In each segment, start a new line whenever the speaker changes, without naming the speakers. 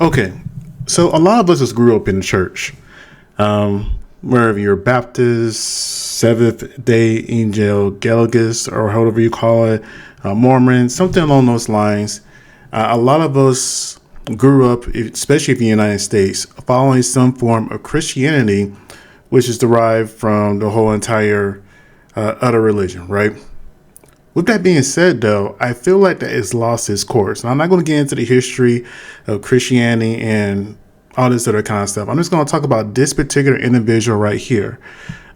Okay, so a lot of us just grew up in church. Wherever you're Baptist, Seventh Day Evangelists, or however you call it, Mormon, something along those lines. A lot of us grew up, especially in the United States, following some form of Christianity, which is derived from the whole entire other religion, right? With that being said, though, I feel like that it's lost its course. Now, I'm not going to get into the history of Christianity and all this other kind of stuff. I'm just going to talk about this particular individual right here,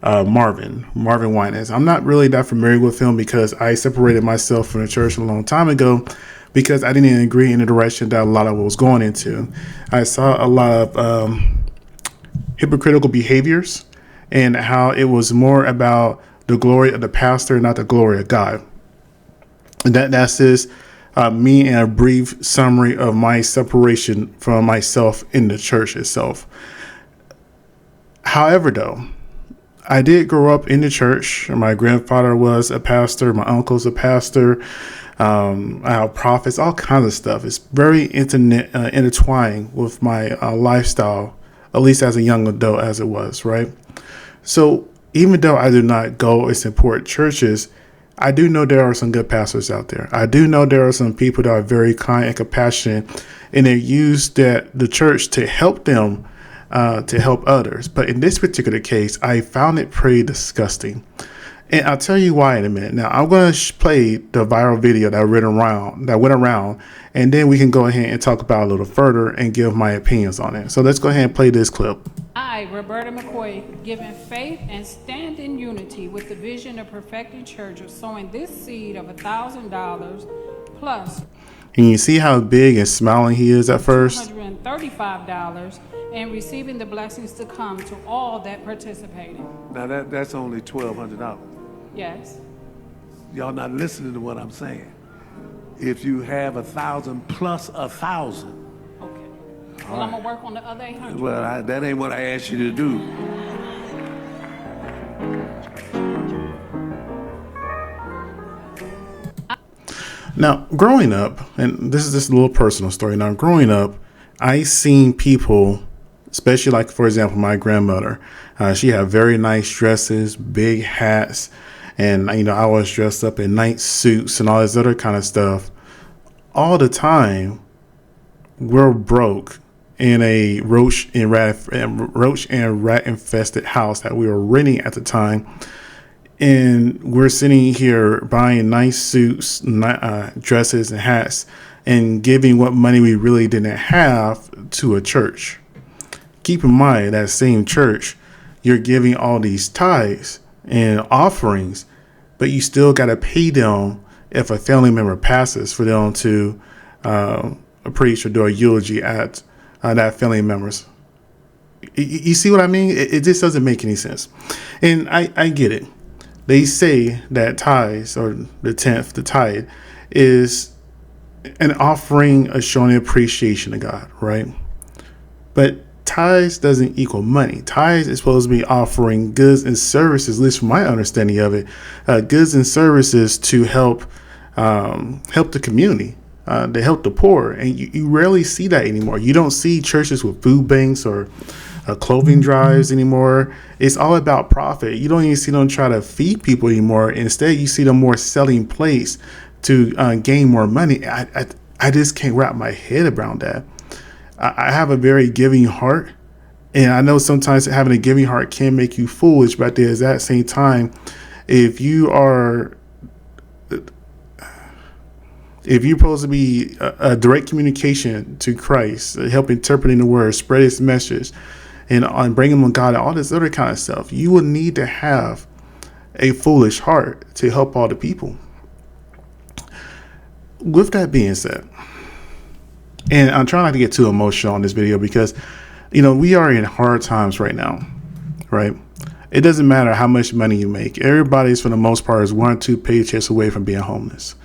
Marvin Winans. I'm not really that familiar with him because I separated myself from the church a long time ago because I didn't agree in the direction that a lot of it was going into. I saw a lot of hypocritical behaviors and how it was more about the glory of the pastor, not the glory of God. And that's just me in a brief summary of my separation from myself in the church itself. However, though, I did grow up in the church. My grandfather was a pastor. My uncle's a pastor. I have prophets, all kinds of stuff. It's very intertwined with my lifestyle, at least as a young adult as it was, right? So even though I do not go and support churches, I do know there are some good pastors out there. I do know there are some people that are very kind and compassionate, and they use the church to help them, to help others. But in this particular case, I found it pretty disgusting. And I'll tell you why in a minute. Now, I'm going to play the viral video that went around, and then we can go ahead and talk about it a little further and give my opinions on it. So let's go ahead and play this clip.
I, Roberta McCoy, given faith and stand in unity with the vision of perfecting church of sowing this seed of $1,000 plus.
And you see how big and smiling he is at first?
$235 and receiving the blessings to come to all that participated.
Now that's only $1,200.
Yes.
Y'all not listening to what I'm saying. If you have 1,000 plus 1,000.
Well, I'm going to work on the other 800.
Well, that ain't what I asked you to do.
Now, growing up, and this is just a little personal story. Now, growing up, I seen people, especially like, for example, my grandmother. She had very nice dresses, big hats, and, I was dressed up in nice suits and all this other kind of stuff. All the time, we're broke in a roach and rat infested house that we were renting at the time. And we're sitting here buying nice suits, dresses and hats and giving what money we really didn't have to a church. Keep in mind that same church, you're giving all these tithes and offerings, but you still got to pay them if a family member passes for them to preach or do a eulogy at that family members. You see what I mean? It just doesn't make any sense. And I get it. They say that tithes, or the tenth, the tithe, is an offering of showing appreciation to God, right? But tithes doesn't equal money. Tithes is supposed to be offering goods and services, at least from my understanding of it, goods and services to help the community. To help the poor, and you rarely see that anymore. You don't see churches with food banks or clothing drives anymore. It's all about profit. You don't even see them try to feed people anymore. Instead, you see them more selling plates to gain more money. I just can't wrap my head around that. I have a very giving heart, and I know sometimes having a giving heart can make you foolish, but at the exact same time, if you're supposed to be a direct communication to Christ, help interpreting the word, spread his message, and bring him on God and all this other kind of stuff, you will need to have a foolish heart to help all the people. With that being said, and I'm trying not to get too emotional on this video because, we are in hard times right now, right? It doesn't matter how much money you make. Everybody's, for the most part, is 1 or 2 paychecks away from being homeless.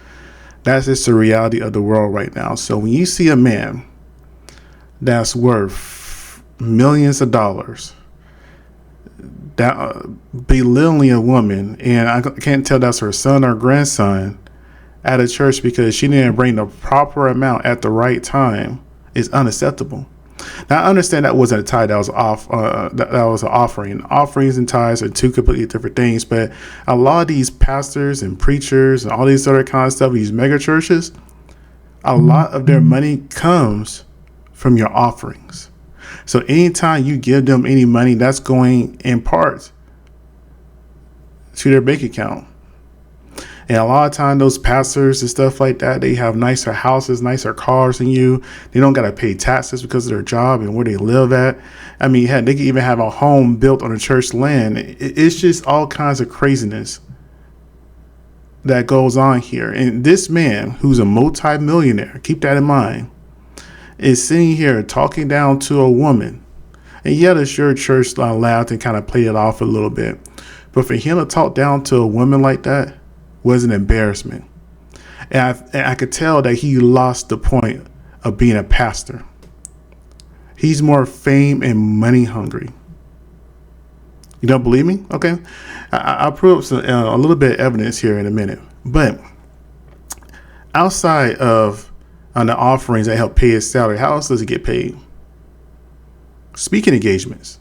That's just the reality of the world right now. So when you see a man that's worth millions of dollars that belittling a woman, and I can't tell that's her son or grandson, at a church because she didn't bring the proper amount at the right time, is unacceptable. Now I understand that wasn't a tithe; that was off. That was an offering. Offerings and tithes are two completely different things. But a lot of these pastors and preachers and all these other kind of stuff, these mega churches, a lot of their money comes from your offerings. So anytime you give them any money, that's going in part to their bank account. And a lot of time those pastors and stuff like that, they have nicer houses, nicer cars than you. They don't got to pay taxes because of their job and where they live at. I mean, heck, they can even have a home built on a church land. It's just all kinds of craziness that goes on here. And this man, who's a multi-millionaire, keep that in mind, is sitting here talking down to a woman. And yet, the church laughed and kind of played it off a little bit. But for him to talk down to a woman like that was an embarrassment. And I could tell that he lost the point of being a pastor. He's more fame and money hungry. You don't believe me? Okay. I'll prove a little bit of evidence here in a minute. But outside of the offerings that help pay his salary, how else does he get paid? Speaking engagements.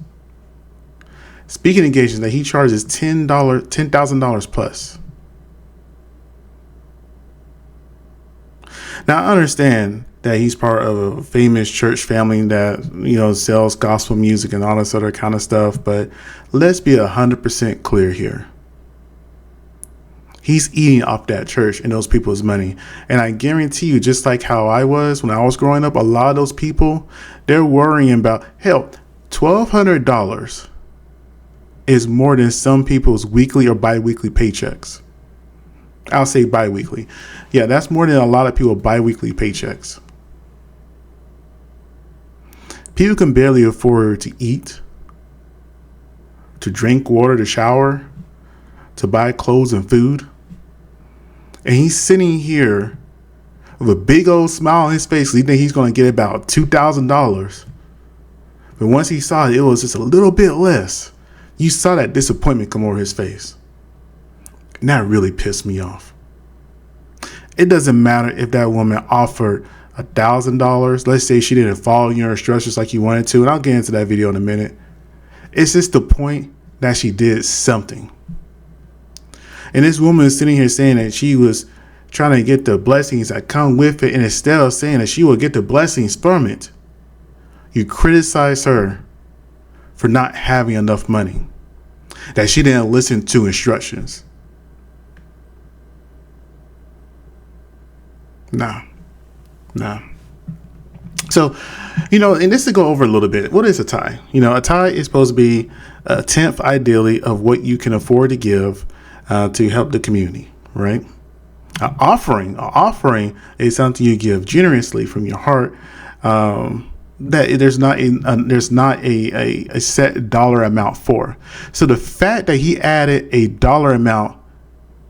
Speaking engagements that he charges $10,000 plus. Now, I understand that he's part of a famous church family that, sells gospel music and all this other kind of stuff. But let's be 100% clear here. He's eating off that church and those people's money. And I guarantee you, just like how I was when I was growing up, a lot of those people, they're worrying about, hell, $1,200 is more than some people's weekly or biweekly paychecks. I'll say biweekly. Yeah, that's more than a lot of people biweekly paychecks. People can barely afford to eat, to drink water, to shower, to buy clothes and food. And he's sitting here with a big old smile on his face. He thinks he's going to get about $2,000. But once he saw it was just a little bit less. You saw that disappointment come over his face. And that really pissed me off. It doesn't matter if that woman offered $1,000. Let's say she didn't follow your instructions like you wanted to. And I'll get into that video in a minute. It's just the point that she did something. And this woman is sitting here saying that she was trying to get the blessings that come with it. And instead of saying that she will get the blessings from it, you criticize her for not having enough money, that she didn't listen to instructions. Nah. So, and this to go over a little bit. What is a tithe? A tithe is supposed to be a tenth, ideally, of what you can afford to give to help the community, right? An offering is something you give generously from your heart. That there's not a set dollar amount for. So the fact that he added a dollar amount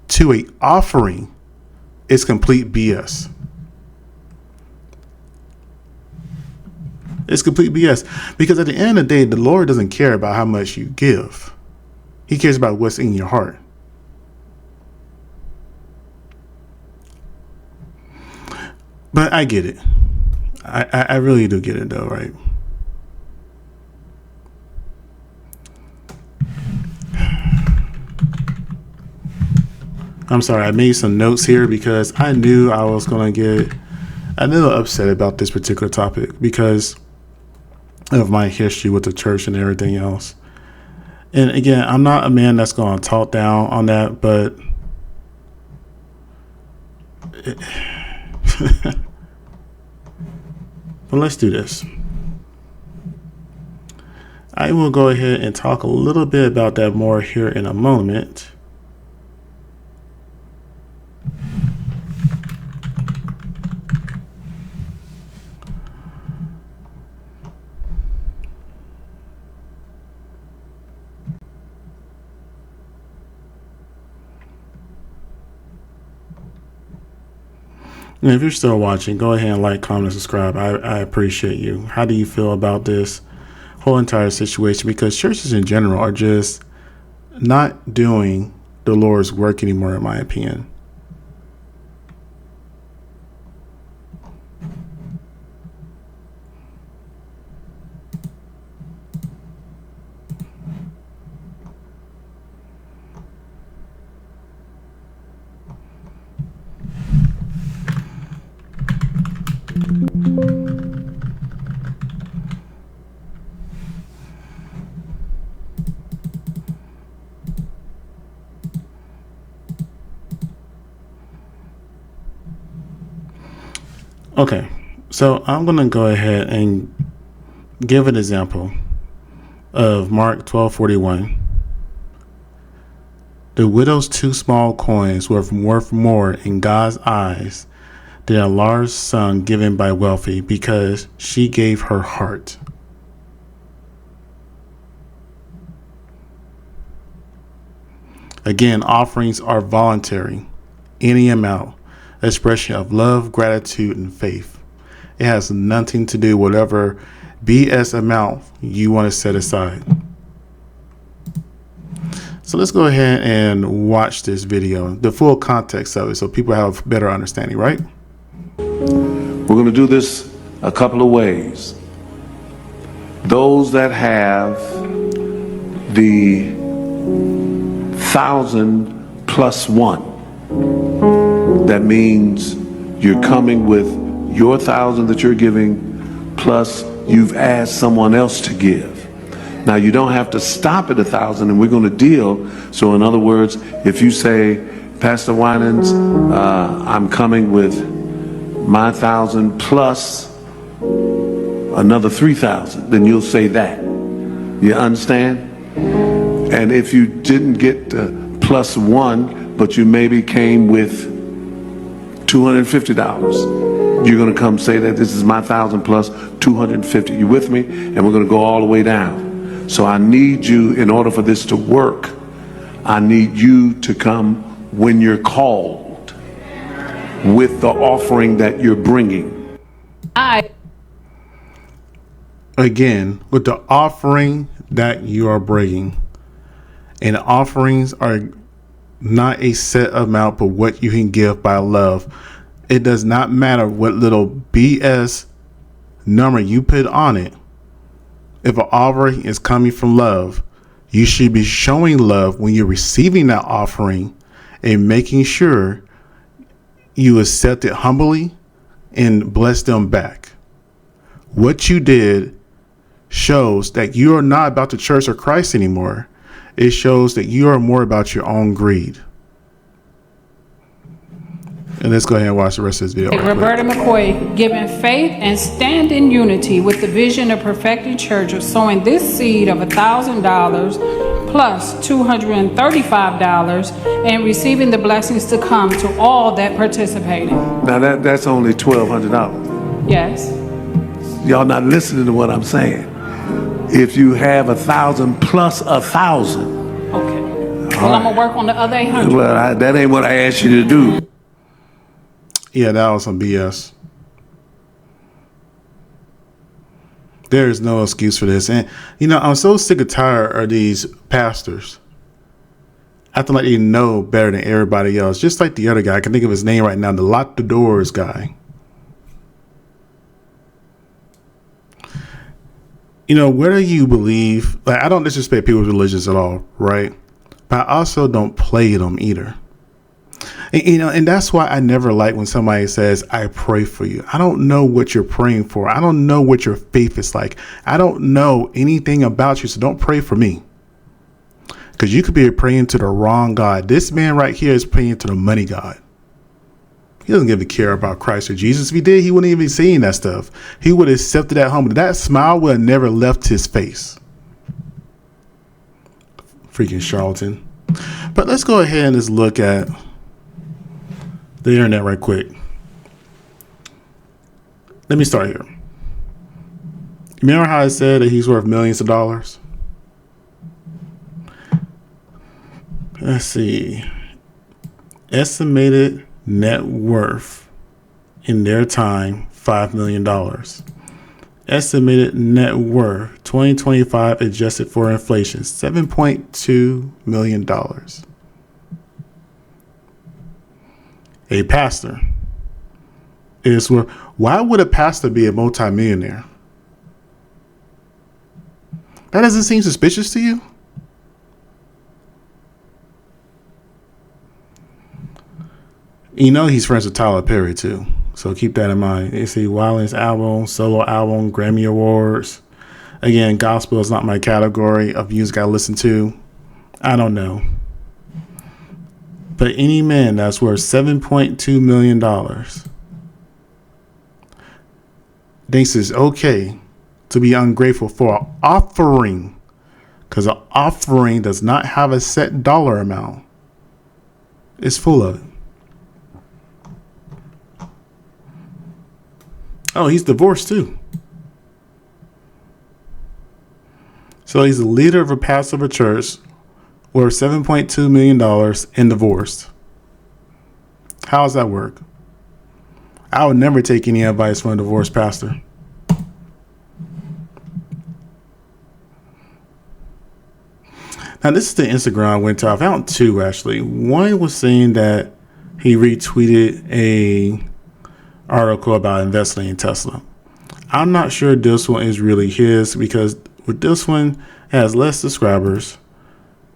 to a offering is complete BS. It's complete BS, because at the end of the day, the Lord doesn't care about how much you give. He cares about what's in your heart. But I get it. I really do get it though, right? I'm sorry, I made some notes here because I knew I was going to get a little upset about this particular topic because of my history with the church and everything else. And again, I'm not a man that's going to talk down on that, but but let's do this. I will go ahead and talk a little bit about that more here in a moment. And if you're still watching, go ahead and like, comment, and subscribe. I appreciate you. How do you feel about this whole entire situation? Because churches in general are just not doing the Lord's work anymore, in my opinion. Okay, so I'm going to go ahead and give an example of Mark 12:41. The widow's 2 small coins were worth more in God's eyes than a large sum given by wealthy, because she gave her heart. Again, offerings are voluntary. Any amount, expression of love, gratitude, and faith. It has nothing to do with whatever BS amount you want to set aside. So let's go ahead and watch this video, the full context of it, so people have a better understanding, right?
We're going to do this a couple of ways. Those that have the 1,000 plus 1, that means you're coming with your 1,000 that you're giving, plus you've asked someone else to give. Now, you don't have to stop at 1,000, and we're going to deal. So in other words, if you say, Pastor Winans, I'm coming with my 1,000 plus another 3,000, then you'll say that. You understand? And if you didn't get plus 1, but you maybe came with $250, you're going to come say that this is my 1,000 plus 250. You with me? And we're going to go all the way down. So I need you, in order for this to work, I need you to come when you're called with the offering that you're bringing.
Again, with the offering that you are bringing. And offerings are not a set amount, but what you can give by love. It does not matter what little BS number you put on it. If an offering is coming from love, you should be showing love when you're receiving that offering and making sure you accept it humbly and bless them back. What you did shows that you are not about the church of Christ anymore. It shows that you are more about your own greed. And let's go ahead and watch the rest of this video.
Roberta McCoy, giving faith and stand in unity with the vision of perfecting church of sowing this seed of $1,000 plus $235 and receiving the blessings to come to all that participated.
Now that's only $1,200.
Yes.
Y'all not listening to what I'm saying. If you have 1,000 plus 1,000.
Okay. Well, I'm gonna work on the other 800.
Well, that ain't what I asked you to do.
Yeah, that was some BS. There is no excuse for this. And, I'm so sick and tired of these pastors acting like they know better than everybody else. Just like the other guy. I can think of his name right now, the lock the doors guy. Whether you believe, I don't disrespect people's religions at all, right? But I also don't play them either. And that's why I never like when somebody says, I pray for you. I don't know what you're praying for. I don't know what your faith is like. I don't know anything about you. So don't pray for me. Because you could be praying to the wrong God. This man right here is praying to the money God. He doesn't give a care about Christ or Jesus. If he did, he wouldn't even be saying that stuff. He would have accepted that humble. That smile would have never left his face. Freaking charlatan. But let's go ahead and just look at the internet right quick. Let me start here. Remember how I said that he's worth millions of dollars? Let's see. Estimated net worth in their time, $5 million. Estimated net worth 2025 adjusted for inflation, $7.2 million. A pastor is worth. Why would a pastor be a multimillionaire? That doesn't seem suspicious to you? He's friends with Tyler Perry too, so keep that in mind. You see, Wiley's album, solo album, Grammy Awards. Again, gospel is not my category of music I listen to. I don't know. But any man that's worth $7.2 million thinks it's okay to be ungrateful for an offering, because an offering does not have a set dollar amount. It's full of it. Oh, he's divorced too. So he's the leader of a pastor of a church worth $7.2 million and divorced. How does that work? I would never take any advice from a divorced pastor. Now, this is the Instagram I went to. I found two, actually. One was saying that he retweeted a article about investing in Tesla. I'm not sure this one is really his, because with this one, it has less subscribers.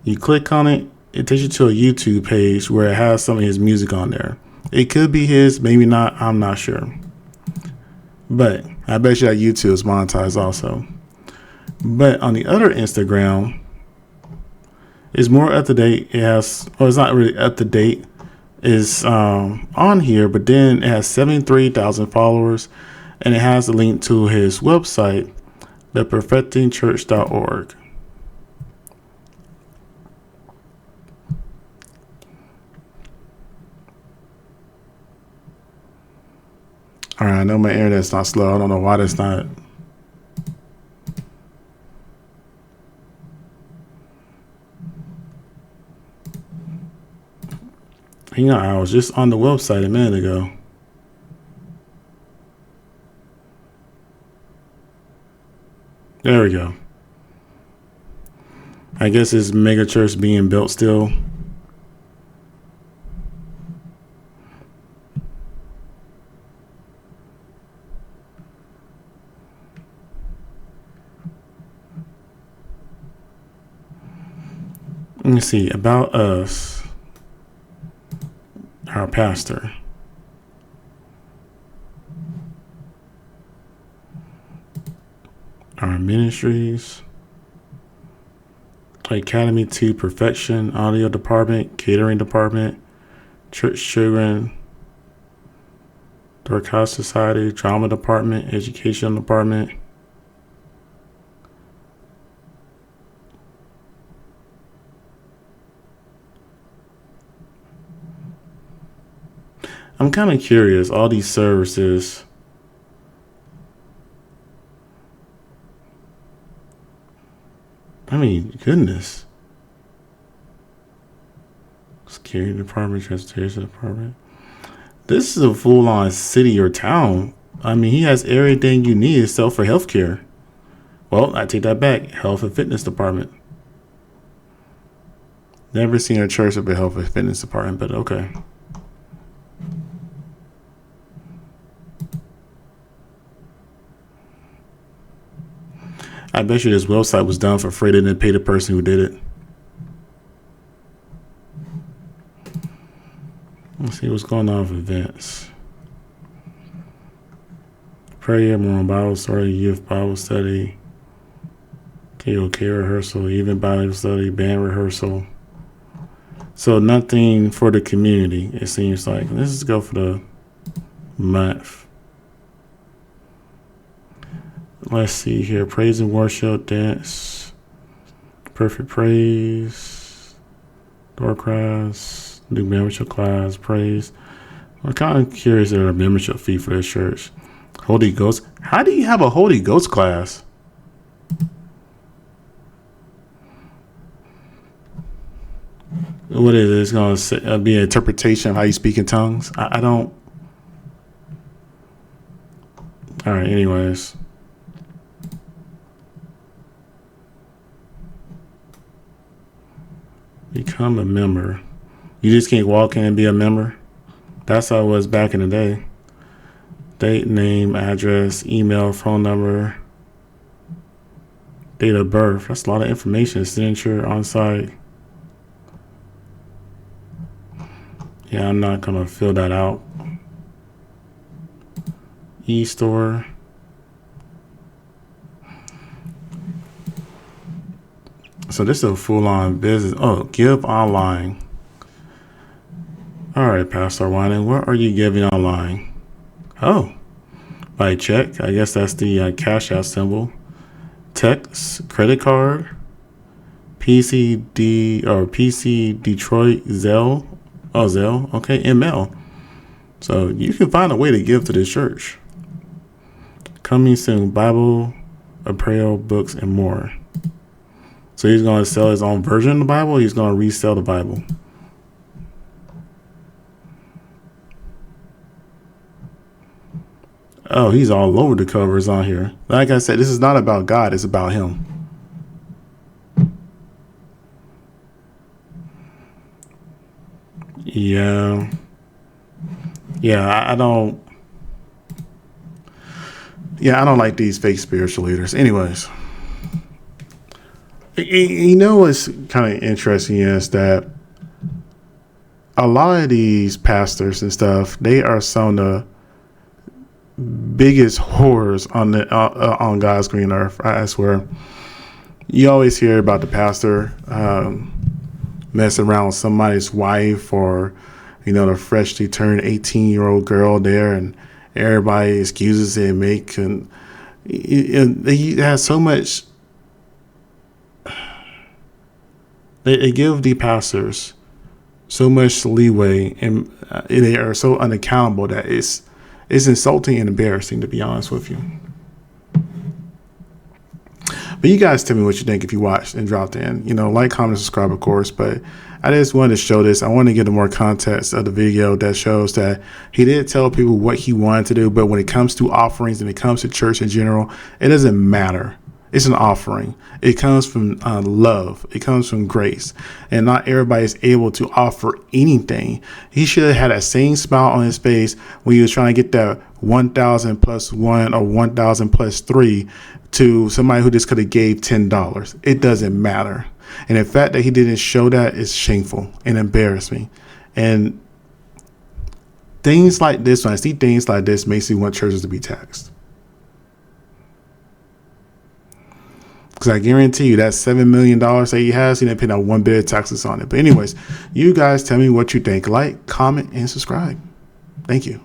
You click on it, it takes you to a YouTube page where it has some of his music on there. It could be his, maybe not. I'm not sure. But I bet you that YouTube is monetized also. But on the other Instagram, it's more up to date. It has, well, it's not really up to date. It's on here, but then it has 73,000 followers, and it has a link to his website, theperfectingchurch.org. All right, I know my internet's not slow. I don't know why that's not. You know, I was just on the website a minute ago. There we go. I guess it's mega church being built still. Let me see. About us. Our pastor. Our ministries. Academy to Perfection, audio department, catering department, church children, Dorcas Society, drama department, education department. I'm kind of curious, all these services. I mean, goodness. Security department, transportation department. This is a full-on city or town. I mean, he has everything you need except for healthcare. Well, I take that back. Health and fitness department. Never seen a church with a health and fitness department, but okay. I bet you this website was done for free. They didn't pay the person who did it. Let's see what's going on with events. Prayer, morning Bible study, youth Bible study, KOK rehearsal, even Bible study, band rehearsal. So nothing for the community, it seems like. Let's just go for the month. Let's see here. Praise and worship, dance, perfect praise, door class, new membership class, praise. I'm kind of curious about a membership fee for this church. Holy Ghost. How do you have a Holy Ghost class? What is it? It's going to be an interpretation of how you speak in tongues? I don't. All right, anyways. Become a member. You just can't walk in and be a member. That's how it was back in the day. Date, name, address, email, phone number, date of birth. That's a lot of information. Signature, on site. Yeah, I'm not going to fill that out. E-store. So this is a full-on business. Oh, give online. All right, Pastor Winans, what are you giving online? Oh, by check. I guess that's the cash out symbol. Text, credit card, PCD or PC Detroit, Zelle. Oh, Zelle. Okay, ML. So you can find a way to give to this church. Coming soon, Bible, apparel, books, and more. So he's going to sell his own version of the Bible. He's going to resell the Bible. Oh, he's all over the covers on here. Like I said, this is not about God. It's about him. Yeah. I don't. Yeah, I don't like these fake spiritual leaders. Anyways. You know what's kind of interesting is that a lot of these pastors and stuff, they are some of the biggest horrors on God's green earth. I swear. You always hear about the pastor messing around with somebody's wife, or the freshly turned 18-year-old girl there, and everybody excuses they make, and they have so much. They give the pastors so much leeway, and they are so unaccountable that it's insulting and embarrassing, to be honest with you. But you guys tell me what you think if you watched and dropped in. Like, comment, subscribe, of course. But I just wanted to show this. I wanted to get more context of the video that shows that he did tell people what he wanted to do. But when it comes to offerings and it comes to church in general, it doesn't matter. It's an offering. It comes from love. It comes from grace. And not everybody is able to offer anything. He should have had that same smile on his face when he was trying to get that 1,000 plus 1 or 1,000 plus 3 to somebody who just could have gave $10. It doesn't matter. And the fact that he didn't show that is shameful and embarrassing. And things like this, when I see things like this, makes me want churches to be taxed. Because I guarantee you that $7 million that he has, he didn't pay not one bit of taxes on it. But anyways, you guys tell me what you think. Like, comment, and subscribe. Thank you.